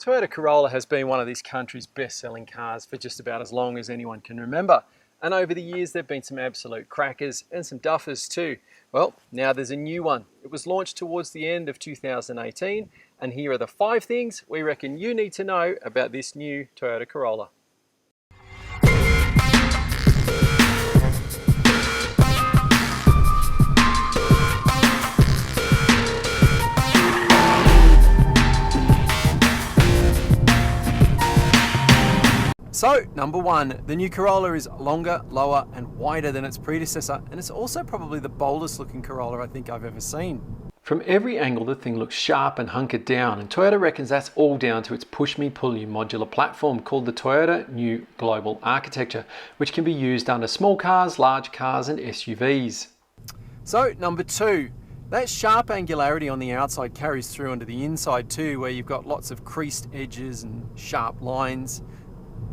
Toyota Corolla has been one of this country's best-selling cars for just about as long as anyone can remember. And over the years, there have been some absolute crackers and some duffers too. Well, now there's a new one. It was launched towards the end of 2018, and here are the 5 things we reckon you need to know about this new Toyota Corolla. So, number 1, the new Corolla is longer, lower and wider than its predecessor, and it's also probably the boldest looking Corolla I think I've ever seen. From every angle the thing looks sharp and hunkered down, and Toyota reckons that's all down to its push-me-pull-you modular platform called the Toyota New Global Architecture, which can be used under small cars, large cars and SUVs. So, number 2. That sharp angularity on the outside carries through onto the inside too, where you've got lots of creased edges and sharp lines.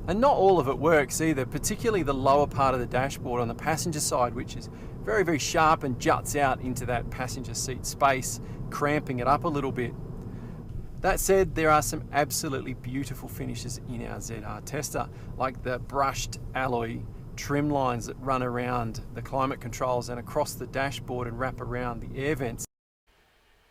And not all of it works either, particularly the lower part of the dashboard on the passenger side, which is very, very sharp and juts out into that passenger seat space, cramping it up a little bit. That said, there are some absolutely beautiful finishes in our ZR tester, like the brushed alloy trim lines that run around the climate controls and across the dashboard and wrap around the air vents.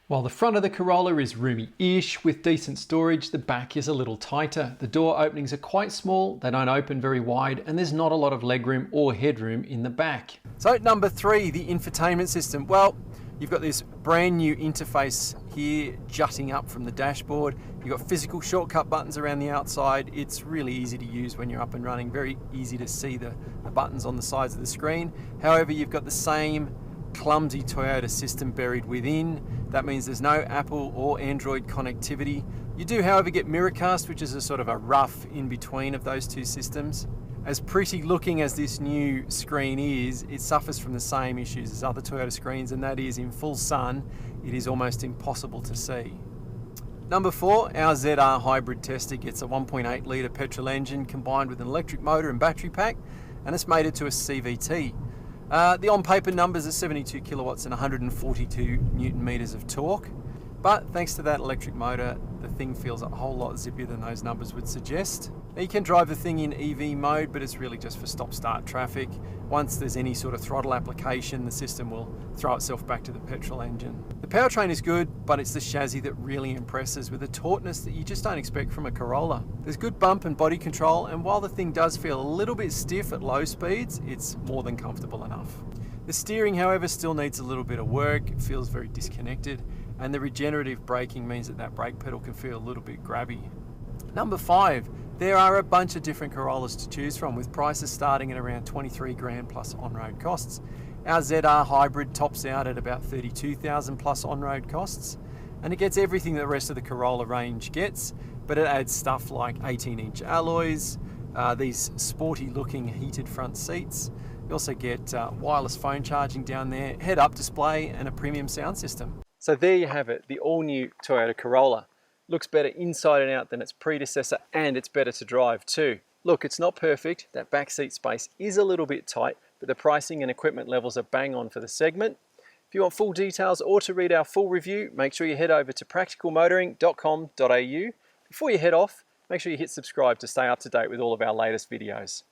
While the front of the Corolla is roomy-ish with decent storage, the back is a little tighter. The door openings are quite small, they don't open very wide, and there's not a lot of legroom or headroom in the back. So number 3, the infotainment system. Well, you've got this brand new interface here jutting up from the dashboard. You've got physical shortcut buttons around the outside. It's really easy to use when you're up and running, very easy to see the buttons on the sides of the screen. However, you've got the same clumsy Toyota system buried within. That means there's no Apple or Android connectivity. You do, however, get Miracast, which is a sort of a rough in-between of those two systems. As pretty looking as this new screen is, it suffers from the same issues as other Toyota screens, and that is in full sun, it is almost impossible to see. Number 4, our ZR hybrid tester gets a 1.8 litre petrol engine combined with an electric motor and battery pack, and it's mated to a CVT. The on-paper numbers are 72 kilowatts and 142 newton meters of torque, but thanks to that electric motor, the thing feels a whole lot zippier than those numbers would suggest. Now, you can drive the thing in EV mode, but it's really just for stop-start traffic. Once there's any sort of throttle application, the system will throw itself back to the petrol engine. The powertrain is good, but it's the chassis that really impresses, with a tautness that you just don't expect from a Corolla. There's good bump and body control, and while the thing does feel a little bit stiff at low speeds, it's more than comfortable enough. The steering, however, still needs a little bit of work. It feels very disconnected, and the regenerative braking means that brake pedal can feel a little bit grabby. Number 5, there are a bunch of different Corollas to choose from, with prices starting at around 23 grand plus on-road costs. Our ZR hybrid tops out at about 32,000 plus on-road costs, and it gets everything the rest of the Corolla range gets, but it adds stuff like 18-inch alloys, these sporty looking heated front seats. You also get wireless phone charging down there, head-up display and a premium sound system. So there you have it, the all-new Toyota Corolla. Looks better inside and out than its predecessor, and it's better to drive too. Look, it's not perfect, that back seat space is a little bit tight, but the pricing and equipment levels are bang on for the segment. If you want full details or to read our full review, make sure you head over to practicalmotoring.com.au. Before you head off, make sure you hit subscribe to stay up to date with all of our latest videos.